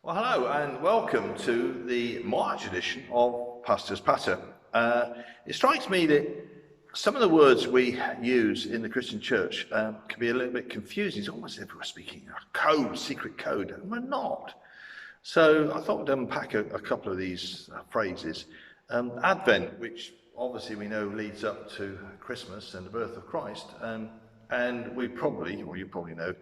Well, hello and welcome to the March edition of Pastor's Patter. It strikes me that some of the words we use in the Christian church can be a little bit confusing. It's almost as if we're speaking a code, secret code, and we're not. So I thought I'd unpack a couple of these phrases. Advent, which obviously we know leads up to Christmas and the birth of Christ, and you probably know,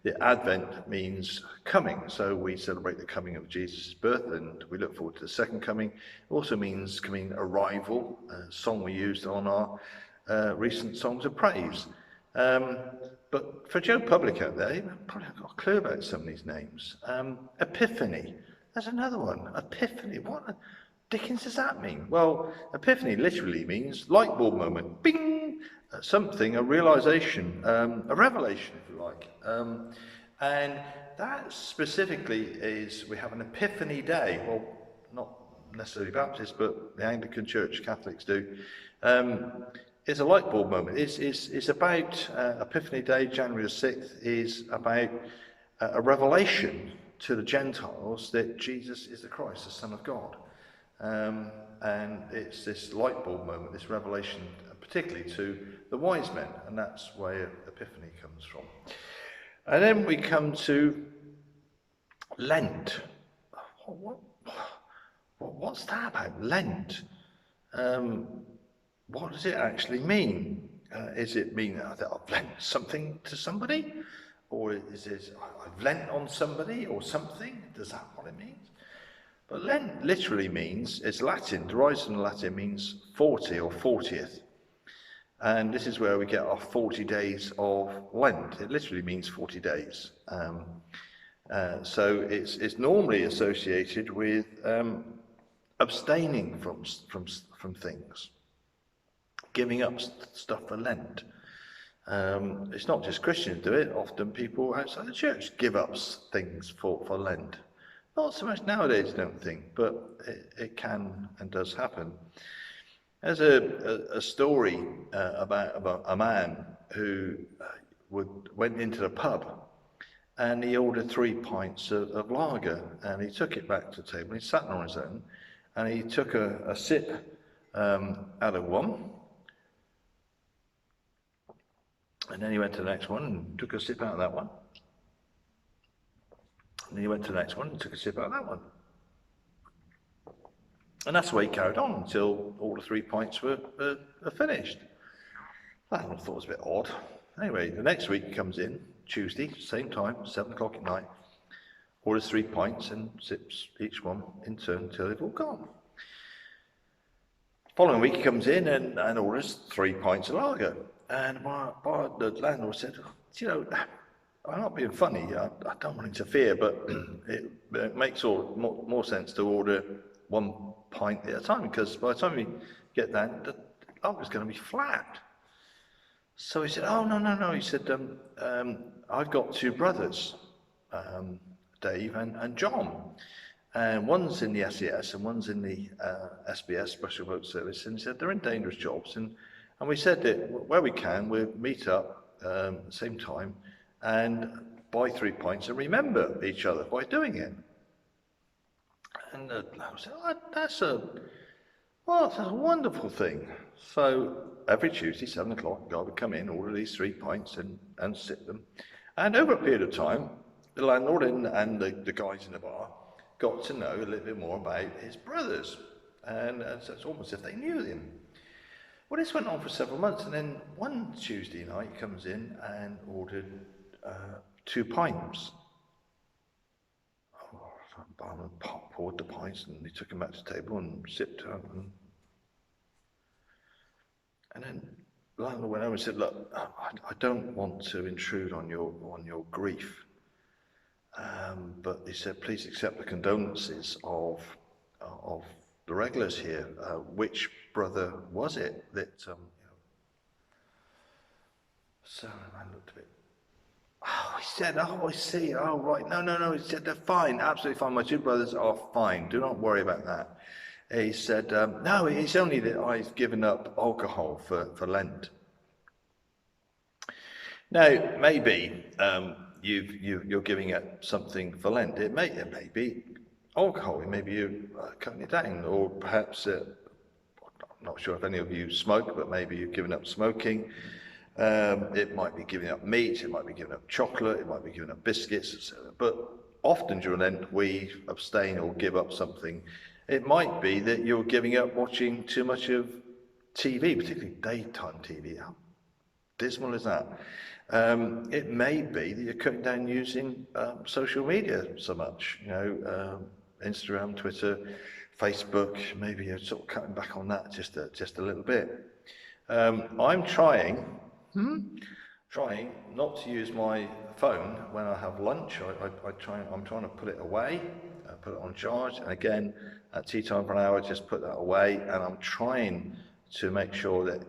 that Advent means coming. So we celebrate the coming of Jesus' birth and we look forward to the second coming. It also means coming arrival, a song we used on our recent Songs of Praise. But for Joe Public out there, you probably haven't got a clue about some of these names. Epiphany, there's another one. Epiphany, what the dickens does that mean? Well, Epiphany literally means light bulb moment, bing, something, a realization, a revelation, if you like. And that specifically is, we have an Epiphany Day. Well, not necessarily Baptists, but the Anglican Church, Catholics do. It's a light bulb moment. It's about Epiphany Day, January the 6th, is about a revelation to the Gentiles that Jesus is the Christ, the Son of God. And it's this light bulb moment, this revelation, particularly to the wise men, and that's where Epiphany comes from. And then we come to Lent. What's that about, Lent? What does it actually mean? Is it mean that I've lent something to somebody? Or is it I've lent on somebody or something? Does that what it means? But Lent literally means, it's Latin, derives from the Latin, means 40 or 40th. And this is where we get our 40 days of Lent. It literally means 40 days. So it's normally associated with abstaining from things, giving up stuff for Lent. It's not just Christians do it. Often people outside the church give up things for Lent. Not so much nowadays, I don't think, but it can and does happen. There's a story about a man who went into the pub and he ordered 3 pints of lager, and he took it back to the table. He sat on his own and he took a sip out of one, and then he went to the next one and took a sip out of that one. And then he went to the next one and took a sip out of that one. And that's the way he carried on until all the 3 pints were finished. I thought it was a bit odd. Anyway, the next week he comes in, Tuesday, same time, 7 o'clock at night, orders 3 pints and sips each one in turn until they've all gone. Following week he comes in and orders 3 pints of lager. And the landlord said, I'm not being funny, I don't want to interfere, but it makes more sense to order 1 pint at a time, because by the time we get that, the lager's going to be flat. So he said, oh, no. He said, I've got 2 brothers, Dave and John. And one's in the SES and one's in the SBS, Special Boat Service. And he said, they're in dangerous jobs. And we said that where we can, we'll meet up at the same time and buy 3 pints and remember each other by doing it. And I said, that's a wonderful thing. So every Tuesday, 7 o'clock, God would come in, order these 3 pints and sip them. And over a period of time, the landlord and the guys in the bar got to know a little bit more about his brothers. And so it's almost as if they knew him. Well, this went on for several months, and then one Tuesday night he comes in and ordered 2 pints. Barman poured the pints and he took them back to the table and sipped out. And then the landlord went over and said, look, I don't want to intrude on your grief. But he said, please accept the condolences of the regulars here. Which brother was it that, So the man looked a bit, oh, he said, oh, I see, oh, right, no, he said, they're fine, absolutely fine, my 2 brothers are fine, do not worry about that. He said, no, it's only that I've given up alcohol for Lent. Now, maybe you're giving up something for Lent. It may be alcohol, maybe you're cutting it down, or perhaps, I'm not sure if any of you smoke, but maybe you've given up smoking. It might be giving up meat, it might be giving up chocolate, it might be giving up biscuits, but often during Lent we abstain or give up something. It might be that you're giving up watching too much of TV, particularly daytime TV. How dismal is that? It may be that you're cutting down using social media so much, Instagram, Twitter, Facebook. Maybe you're sort of cutting back on that just a little bit. I'm trying not to use my phone when I have lunch. I'm trying to put it away, put it on charge, and again at tea time for an hour, just put that away. And I'm trying to make sure that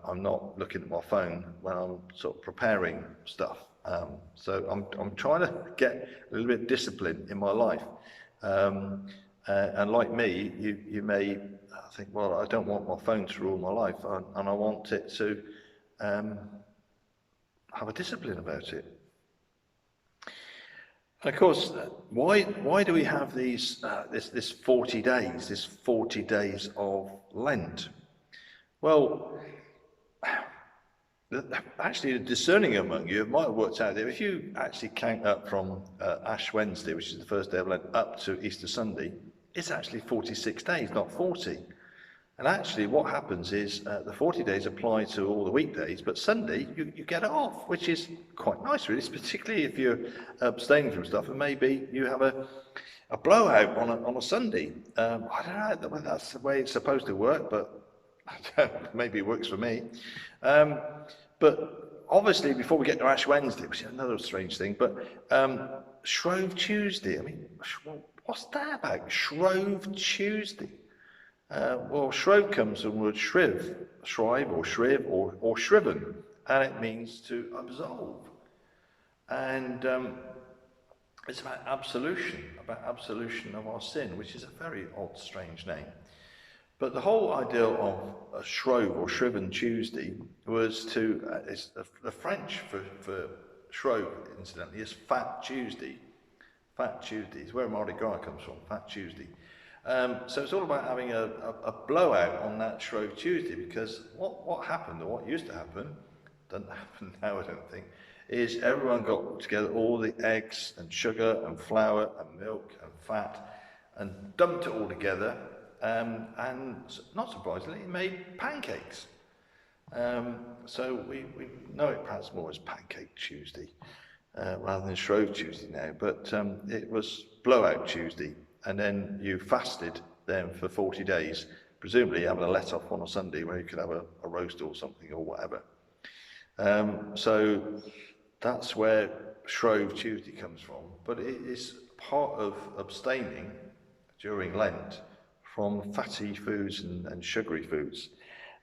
I'm not looking at my phone when I'm sort of preparing stuff. So I'm trying to get a little bit disciplined in my life. And like me, you may think, well, I don't want my phone to rule my life, and I want it to have a discipline about it. And of course, why do we have these this 40 days, this 40 days of Lent? Well, actually, the discerning among you might have worked out that if you actually count up from Ash Wednesday, which is the first day of Lent, up to Easter Sunday, it's actually 46 days, not 40. And actually what happens is the 40 days apply to all the weekdays, but Sunday you get it off, which is quite nice really, particularly if you're abstaining from stuff and maybe you have a blowout on a Sunday. I don't know whether that's the way it's supposed to work, but maybe it works for me. But obviously before we get to Ash Wednesday, which is another strange thing, but Shrove Tuesday, I mean, what's that about? Shrove Tuesday? Well, Shrove comes from the word shriv, shrive or shriv or shriven, and it means to absolve. And it's about absolution of our sin, which is a very odd, strange name. But the whole idea of a Shrove or Shriven Tuesday was the French for Shrove, incidentally, is Fat Tuesday. Fat Tuesday is where Mardi Gras comes from, Fat Tuesday. So it's all about having a blowout on that Shrove Tuesday, because what happened, or what used to happen, doesn't happen now I don't think, is everyone got together all the eggs and sugar and flour and milk and fat and dumped it all together, and not surprisingly it made pancakes. So we know it perhaps more as Pancake Tuesday rather than Shrove Tuesday now, but it was Blowout Tuesday. And then you fasted then for 40 days, presumably having a let off on a Sunday where you could have a roast or something or whatever. So that's where Shrove Tuesday comes from. But it is part of abstaining during Lent from fatty foods and sugary foods.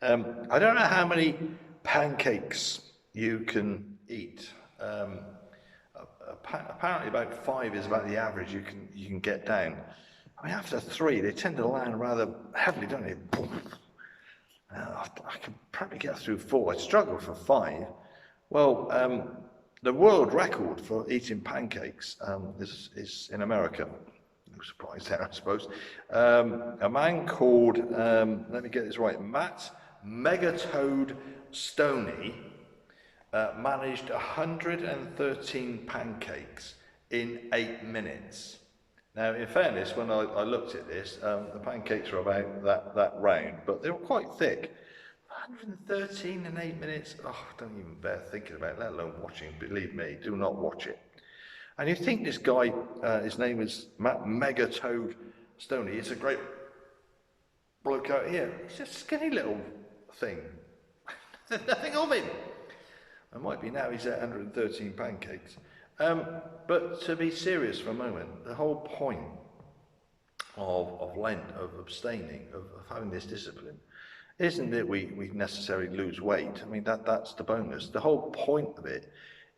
I don't know how many pancakes you can eat. Apparently about 5 is about the average you can get down. I mean, after 3, they tend to land rather heavily, don't they? I can probably get through 4. I struggle for 5. Well, the world record for eating pancakes is in America. No surprise there, I suppose. A man called, let me get this right, Matt Megatoad Stoney managed 113 pancakes in 8 minutes. Now, in fairness, when I looked at this, the pancakes were about that round, but they were quite thick. 113 in 8 minutes, don't even bear thinking about it, let alone watching. Believe me, do not watch it. And you think this guy, his name is Matt Megatoad Stoney, he's a great bloke out here. He's a skinny little thing. There's nothing of him. It might be now he's at 113 pancakes. But to be serious for a moment, the whole point of Lent, of abstaining, of having this discipline, isn't that we necessarily lose weight. I mean, that's the bonus. The whole point of it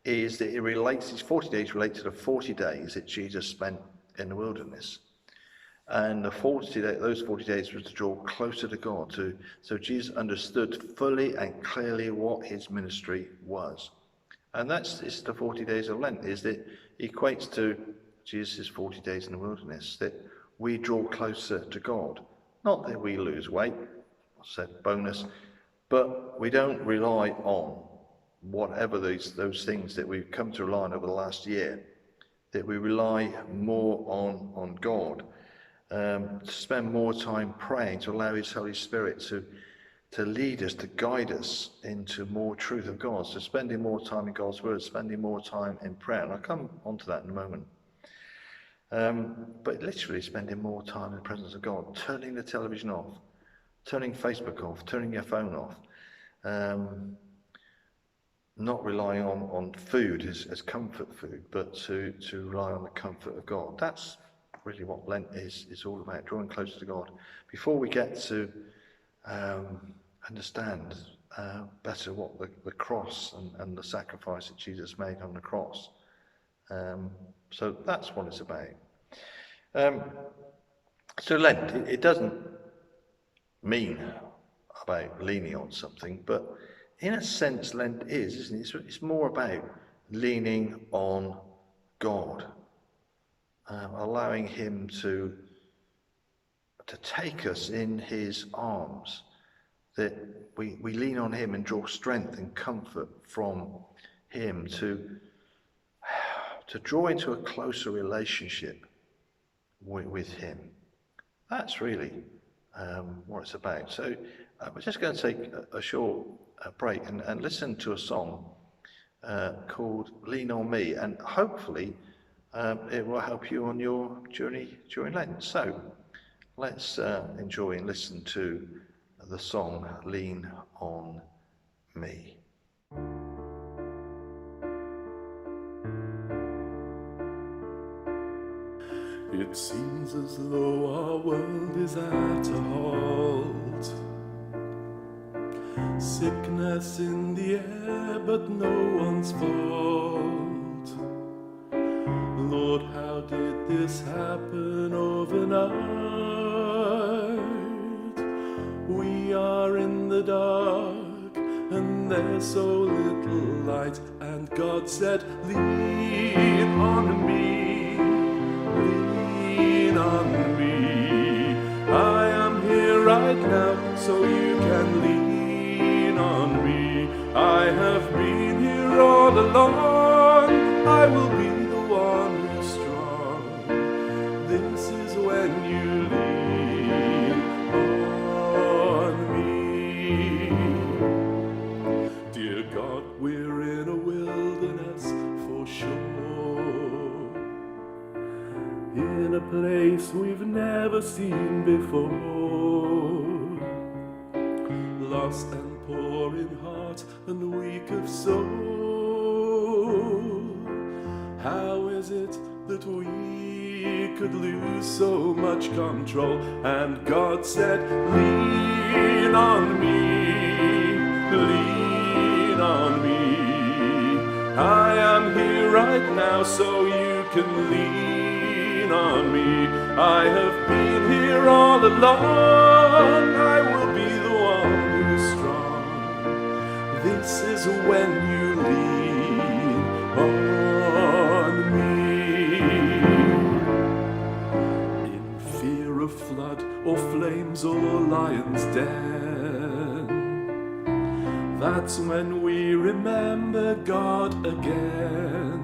is that it relates, these 40 days relate to the 40 days that Jesus spent in the wilderness. And those 40 days was to draw closer to God, so Jesus understood fully and clearly what his ministry was. And it's the 40 days of Lent, is that equates to Jesus' 40 days in the wilderness, that we draw closer to God. Not that we lose weight, I said bonus, but we don't rely on whatever those things that we've come to rely on over the last year, that we rely more on God, to spend more time praying, to allow his Holy Spirit to lead us, to guide us into more truth of God. So spending more time in God's word, spending more time in prayer. And I'll come onto that in a moment. But literally spending more time in the presence of God, turning the television off, turning Facebook off, turning your phone off, not relying on food as comfort food, but to rely on the comfort of God. That's really what Lent is all about, drawing closer to God. Before we get to understand better what the cross and the sacrifice that Jesus made on the cross. So that's what it's about. So Lent, it doesn't mean about leaning on something, but in a sense Lent is, isn't it? It's more about leaning on God, allowing him to take us in his arms, that we lean on him and draw strength and comfort from him, to draw into a closer relationship with him. That's really what it's about. So we're just going to take a short break and listen to a song called Lean on Me, and hopefully it will help you on your journey during Lent. So let's enjoy and listen to the song Lean on Me. It seems as though our world is at a halt. Sickness in the air, but no one's fault. Lord, how did this happen overnight? We are in the dark, and there's so little light. And God said, lean on me, lean on me. I am here right now, so you can lean on me. I have been here all along, I will be the one who's strong. This is when you lean on me. Dear God, we're in a wilderness for sure, in a place we've never seen before, lost and poor in heart and weak of soul. How is it that we could lose so much control? And God said, lean on me, lean on me. I am here right now, so you can lean on me. I have been here all along, I will be the one who's strong. This is when you lean on me. In fear of flood or flames or lion's den, that's when we remember God again.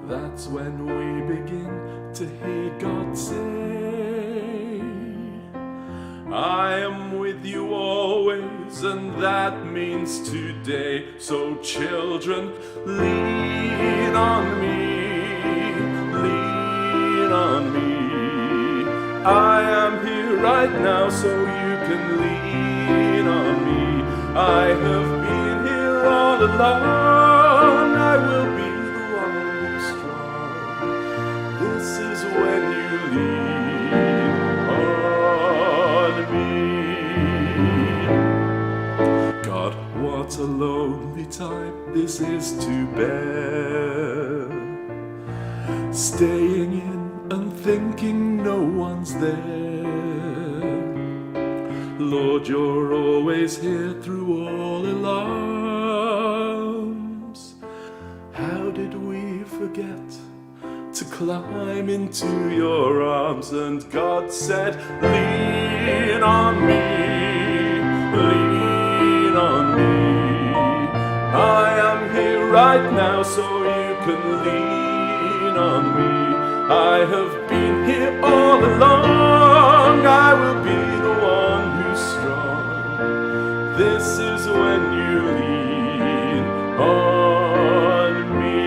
That's when we begin to hear God say, I am with you always, and that means today. So children, lean on me, lean on me. I am here right now, so you can lean on me. I have been here all along, I will be the one who's strong. This is when you lean on me. God, what a lonely time this is to bear, staying in and thinking no one's there. Lord, you're always here through all alarms. How did we forget to climb into your arms. And God said, lean on me, lean on me. I am here right now, so you can lean on me. I have been here all along. I will be the one who's strong. This is when you lean on me.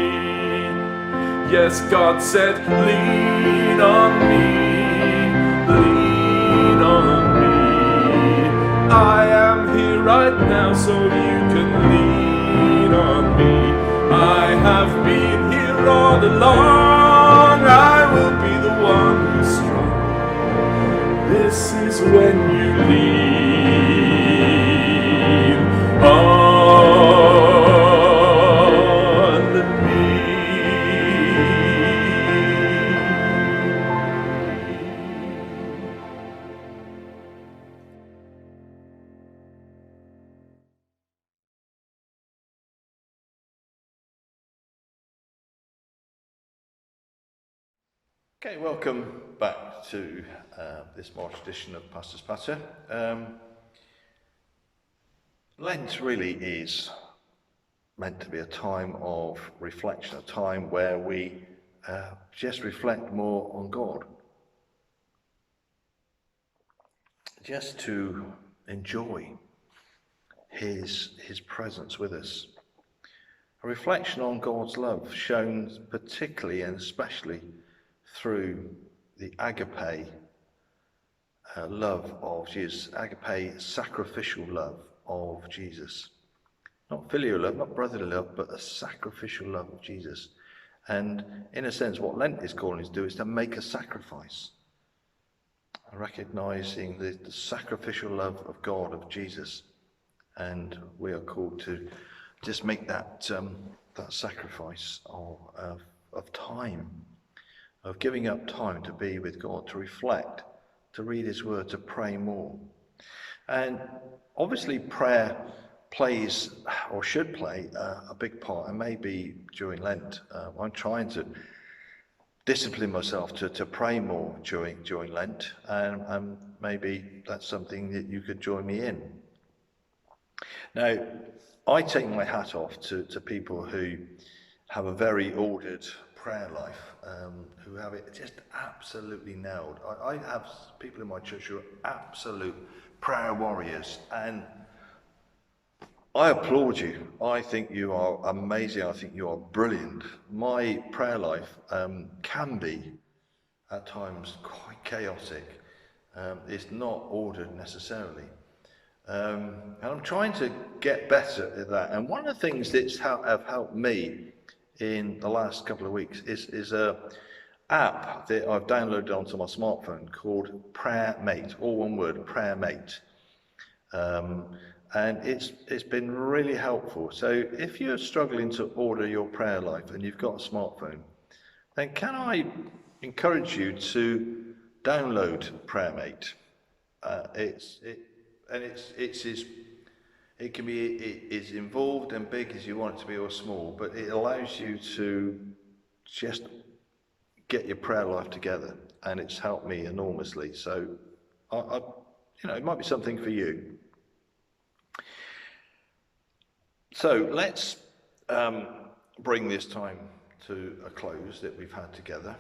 Yes, God said, lean on me, lean on me. I am here right now, so you can lean on me. I have been here all along. I will be the one who's strong. This is when you lean on me. Okay, welcome back to this March edition of Pastor's Patter. Lent really is meant to be a time of reflection, a time where we just reflect more on God, just to enjoy His presence with us. A reflection on God's love, shown particularly and especially through the agape love of Jesus, agape sacrificial love of Jesus. Not filial love, not brotherly love, but a sacrificial love of Jesus. And in a sense, what Lent is calling us to do is to make a sacrifice, recognizing the sacrificial love of God, of Jesus. And we are called to just make that sacrifice of time, of giving up time to be with God, to reflect, to read His Word, to pray more. And obviously prayer plays, or should play, a big part, and maybe during Lent. I'm trying to discipline myself to pray more during Lent, and maybe that's something that you could join me in. Now, I take my hat off to people who have a very ordered prayer life, who have it just absolutely nailed. I have people in my church who are absolute prayer warriors, and I applaud you. I think you are amazing. I think you are brilliant. My prayer life can be at times quite chaotic. It's not ordered necessarily. And I'm trying to get better at that. And one of the things that's have helped me in the last couple of weeks is a app that I've downloaded onto my smartphone called Prayer Mate, all one word, Prayer Mate. And it's been really helpful. So if you're struggling to order your prayer life and you've got a smartphone, then can I encourage you to download Prayer Mate? It can be as involved and big as you want it to be, or small, but it allows you to just get your prayer life together, and it's helped me enormously. So, it might be something for you. So let's bring this time to a close that we've had together.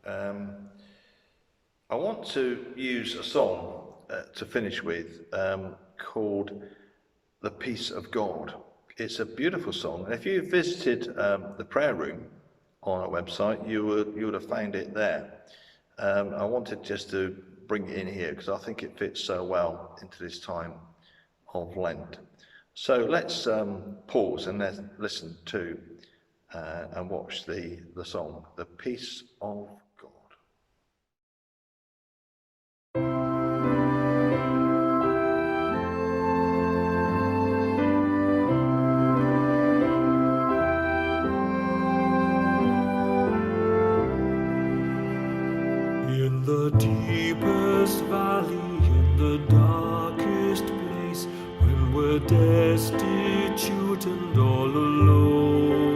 I want to use a song to finish with called The Peace of God. It's a beautiful song. And if you visited the prayer room on our website, you would have found it there. I wanted just to bring it in here because I think it fits so well into this time of Lent. So let's pause and let's listen to and watch the song, The Peace of God. In the deepest valley, in the darkest place, when we're destitute and all alone,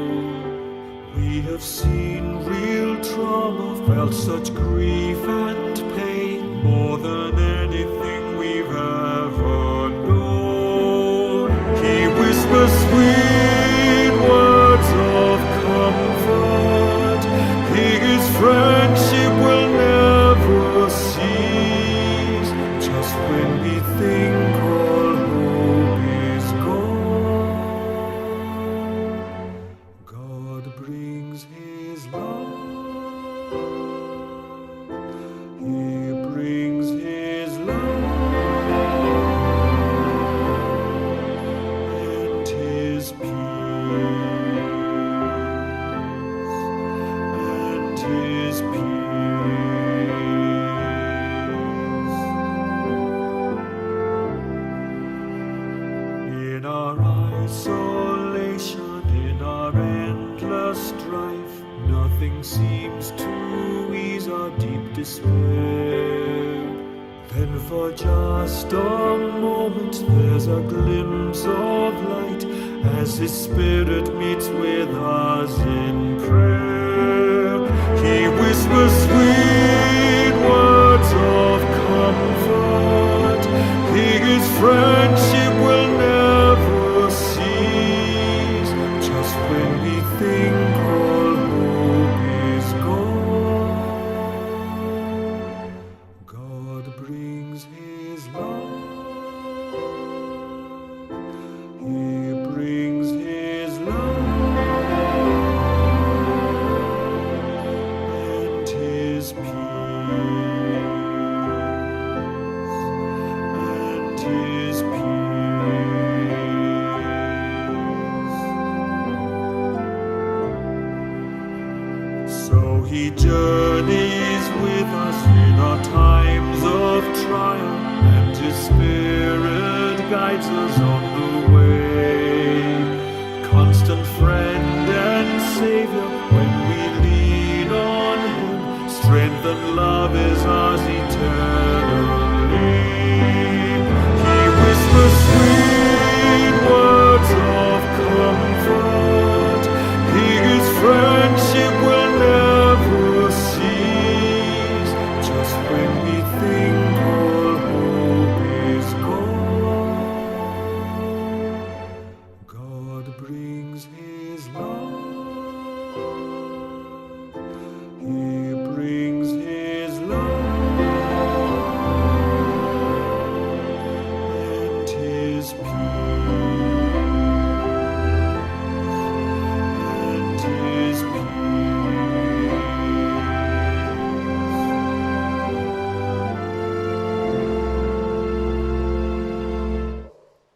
we have seen real trauma felt such grief and pain, more than anything we've ever known. He whispers sweet words of comfort. His friendship will never cease, just when we think all hope is gone. God brings his love. He brings his love and his peace and his peace. In our isolation, in our endless strife, nothing seems to ease our deep despair. Then for just a moment there's a glimpse of light as his spirit meets with us in prayer. He whispers sweet words of comfort. His friendship will never cease, just when we think all hope is gone. God brings his love. He brings his love and his peace and his peace. So he journeys with us in our times of trial, and his spirit guides us on the way. Constant friend and savior, when we lean on him, strength and love is ours eternally. He whispers sweet words of comfort. His friendship will never cease, just when we think all hope is gone. God brings his love. He brings his love and his peace and his peace.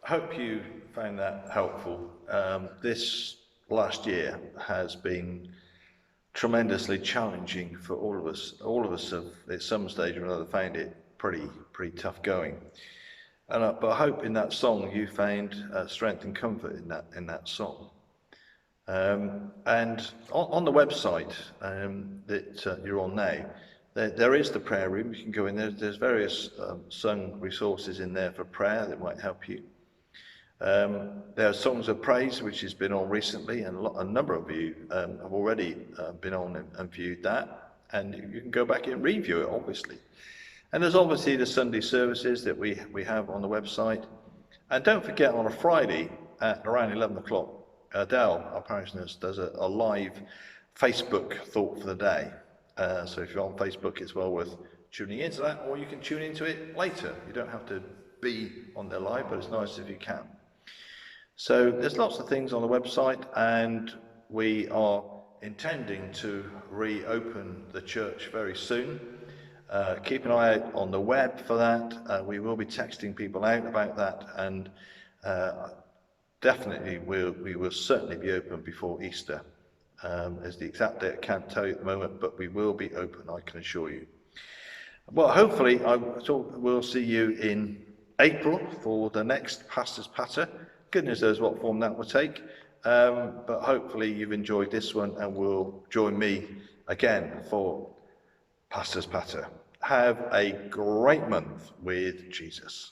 I hope you found that helpful. This last year has been tremendously challenging for all of us. All of us have, at some stage or another, found it pretty tough going. But I hope in that song you found strength and comfort in that song. And on the website that you're on now, there is the prayer room. You can go in there. There's various sung resources in there for prayer that might help you. There are songs of praise, which has been on recently, and a number of you have already been on and viewed that, and you can go back and review it, obviously. And there's obviously the Sunday services that we have on the website. And don't forget, on a Friday at around 11 o'clock, Adele, our parish nurse, does a live Facebook thought for the day. So if you're on Facebook, it's well worth tuning into that, or you can tune into it later. You don't have to be on there live, but it's nice if you can. So there's lots of things on the website, and we are intending to reopen the church very soon. Keep an eye out on the web for that. We will be texting people out about that, and definitely we will certainly be open before Easter. As the exact date I can't tell you at the moment, but we will be open, I can assure you. Well, hopefully we'll see you in April for the next Pastor's Patter. Goodness knows what form that will take, but hopefully you've enjoyed this one and will join me again for Pastor's Patter. Have a great month with Jesus.